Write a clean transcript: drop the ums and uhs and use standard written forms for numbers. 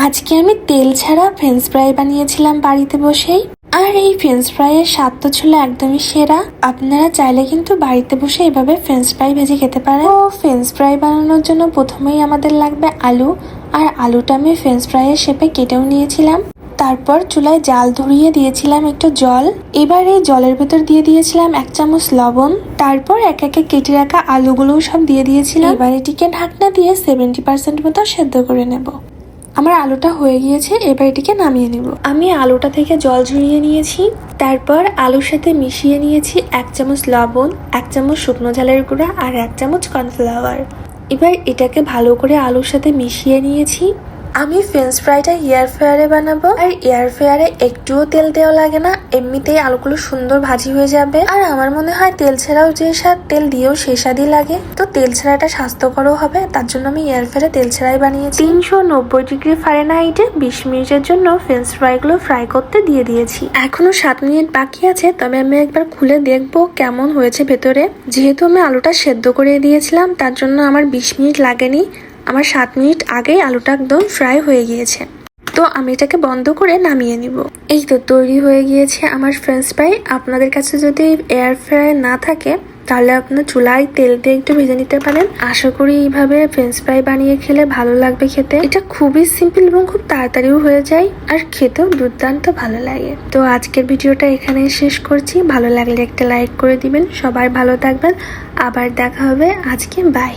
আজকে আমি তেল ছাড়া ফ্রেঞ্চ ফ্রাই বানিয়েছিলাম বাড়িতে বসেই। আর এই ফ্রেঞ্চ ফ্রাইয়ের স্বাদ তো ছিল একদমই সেরা। আপনারা চাইলে কিন্তু বাড়িতে বসে এভাবে ফ্রেঞ্চ ফ্রাই ভেজে খেতে পারেন। তো ফ্রেঞ্চ ফ্রাই বানানোর জন্য প্রথমেই আমাদের লাগবে আলু। আর আলুটা আমি ফ্রেঞ্চ ফ্রাইয়ের শেপে কেটেও নিয়েছিলাম। তারপর চুলায় জাল ধরিয়ে দিয়েছিলাম একটু জল। এবার এই জলের ভেতর দিয়ে দিয়েছিলাম 1 চামচ লবণ। তারপর এক একে কেটে রাখা আলুগুলো সব দিয়ে দিয়েছিলাম। এবার এটিকে ঢাকনা দিয়ে 70% মতো সেদ্ধ করে নেব। আমার আলুটা হয়ে গিয়েছে, এবার এটিকে নামিয়ে নেব। আমি আলুটা থেকে জল ঝরিয়ে নিয়েছি। তারপর আলুর সাথে মিশিয়ে নিয়েছি 1 চামচ লবণ, 1 চামচ শুকনো ঝালের গুঁড়া আর 1 চামচ কর্নফ্লাওয়ার। এবার এটাকে ভালো করে আলুর সাথে মিশিয়ে নিয়েছি। আমি ফ্রেঞ্চ ফ্রাইটা এয়ার ফ্রায়ারে বানাবো। আর এয়ার ফ্রায়ারে একটুও তেল দেওয়া লাগে না, এমনিতেই আলুগুলো সুন্দর ভাজি হয়ে যাবে। আর আমার মনে হয় তেল ছাড়াও যে স্বাদ, তেল দিয়েও সেই স্বাদই লাগে। তো তেল ছাড়াটা স্বাস্থ্যকরও হবে, তার জন্য আমি এয়ার ফ্রায়ারে তেল ছাড়াই বানিয়েছি। 390 ডিগ্রি ফারেনহাইটে 20 মিনিটের জন্য ফ্রেঞ্চ ফ্রাইগুলো ফ্রাই করতে দিয়ে দিয়েছি। এখনো 7 মিনিট বাকি আছে, তবে আমি একবার খুলে দেখবো কেমন হয়েছে ভেতরে। যেহেতু আমি আলুটা সেদ্ধ করে দিয়েছিলাম, তার জন্য আমার 20 মিনিট লাগেনি। আমার 7 মিনিট আগেই আলুটা একদম ফ্রাই হয়ে গিয়েছে। তো আমি এটাকে বন্ধ করে নামিয়ে নিব। এই তো তৈরি হয়ে গিয়েছে আমার ফ্রেঞ্চ ফ্রাই। আপনাদের কাছে যদি এয়ার ফ্রাই না থাকে, তাহলে আপনার চুলায় তেল দিয়ে একটু ভেজে নিতে পারেন। আশা করি এইভাবে ফ্রেঞ্চ ফ্রাই বানিয়ে খেলে ভালো লাগবে খেতে। এটা খুবই সিম্পল এবং খুব তাড়াতাড়িও হয়ে যায়, আর খেতেও দুর্দান্ত ভালো লাগে। তো আজকের ভিডিওটা এখানে শেষ করছি। ভালো লাগলে একটা লাইক করে দিবেন। সবাই ভালো থাকবেন, আবার দেখা হবে। আজকে বাই।